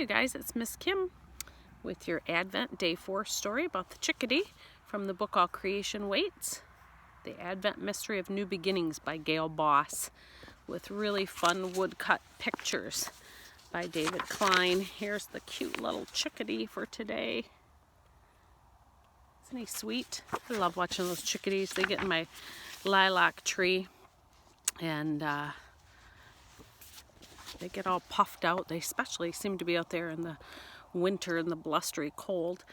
you guys, it's Miss Kim with your Advent Day 4 story about the Chickadee from the book All Creation Waits. The Advent Mystery of New Beginnings by Gail Boss, with really fun woodcut pictures by David Klein. Here's the cute little chickadee for today. Isn't he sweet? I love watching those chickadees. They get in my lilac tree and they get all puffed out. They especially seem to be out there in the winter and the blustery cold,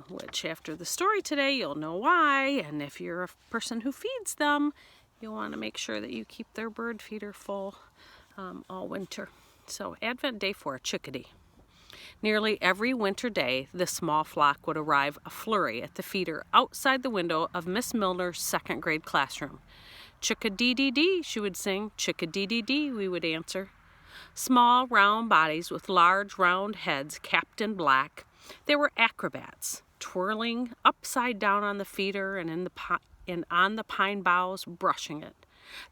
which after the story today you'll know why. And if you're a person who feeds them, you'll want to make sure that you keep their bird feeder full all winter. So Advent Day 4, Chickadee. Nearly every winter day, the small flock would arrive a flurry at the feeder outside the window of Miss Milner's second grade classroom. Chickadee-dee-dee, she would sing. Chickadee-dee-dee, we would answer. Small, round bodies with large, round heads capped in black, they were acrobats, twirling upside down on the feeder and on the pine boughs, brushing it.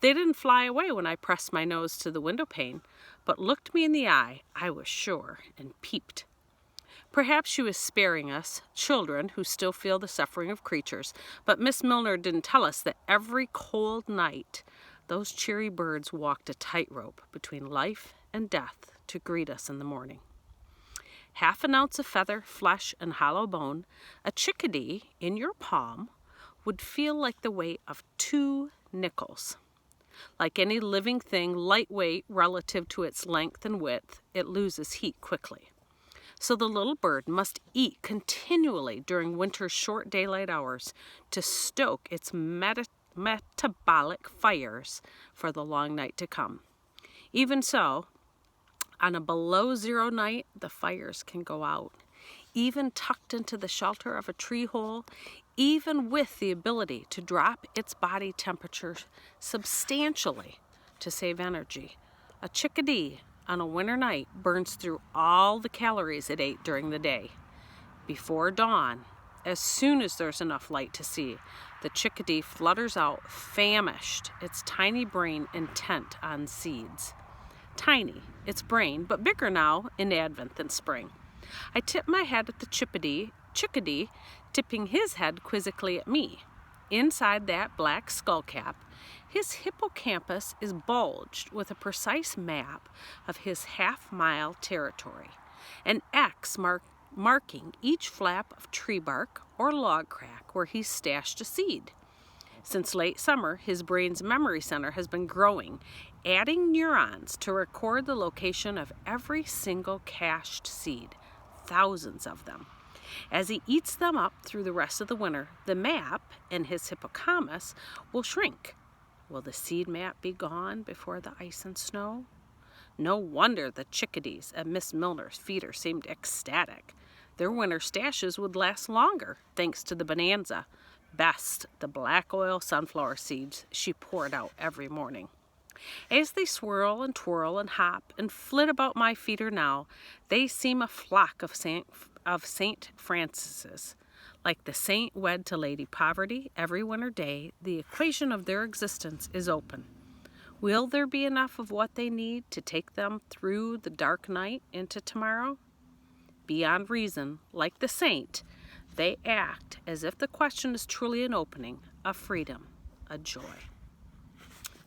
They didn't fly away when I pressed my nose to the window pane, but looked me in the eye, I was sure, and peeped. Perhaps she was sparing us, children who still feel the suffering of creatures, but Miss Milner didn't tell us that every cold night those cheery birds walked a tightrope between life and death to greet us in the morning. Half an ounce of feather, flesh, and hollow bone, a chickadee in your palm would feel like the weight of 2 nickels. Like any living thing, lightweight relative to its length and width, it loses heat quickly. So the little bird must eat continually during winter's short daylight hours to stoke its metabolic fires for the long night to come. Even so, on a below-zero night, the fires can go out. Even tucked into the shelter of a tree hole, even with the ability to drop its body temperature substantially to save energy, a chickadee on a winter night burns through all the calories it ate during the day. Before dawn, as soon as there's enough light to see, the chickadee flutters out, famished, its tiny brain intent on seeds. Tiny, its brain, but bigger now in Advent than spring. I tip my head at the chickadee, tipping his head quizzically at me. Inside that black skull cap, his hippocampus is bulged with a precise map of his half-mile territory, an X marking each flap of tree bark or log crack where he's stashed a seed. Since late summer, his brain's memory center has been growing, adding neurons to record the location of every single cached seed, thousands of them. As he eats them up through the rest of the winter, the map in his hippocampus will shrink. Will the seed map be gone before the ice and snow? No wonder the chickadees at Miss Milner's feeder seemed ecstatic. Their winter stashes would last longer, thanks to the bonanza. Best, the black oil sunflower seeds she poured out every morning. As they swirl and twirl and hop and flit about my feeder now, they seem a flock of St. Francis's. Like the saint wed to Lady Poverty every winter day, the equation of their existence is open. Will there be enough of what they need to take them through the dark night into tomorrow? Beyond reason, like the saint, they act as if the question is truly an opening, a freedom, a joy.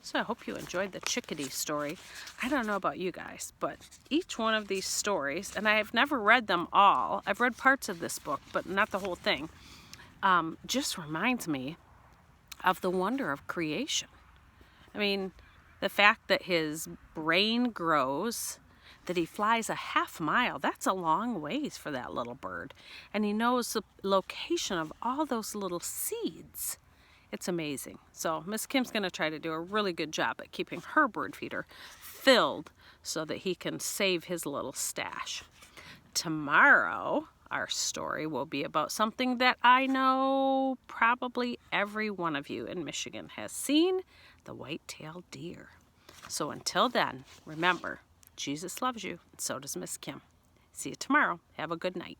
So I hope you enjoyed the chickadee story. I don't know about you guys, but each one of these stories, and I have never read them all, I've read parts of this book, but not the whole thing, just reminds me of the wonder of creation. I mean, the fact that his brain grows, that he flies a half-mile, that's a long ways for that little bird. And he knows the location of all those little seeds. It's amazing. So Miss Kim's going to try to do a really good job at keeping her bird feeder filled so that he can save his little stash. Tomorrow, our story will be about something that I know probably every one of you in Michigan has seen, the white-tailed deer. So until then, remember, Jesus loves you, and so does Miss Kim. See you tomorrow. Have a good night.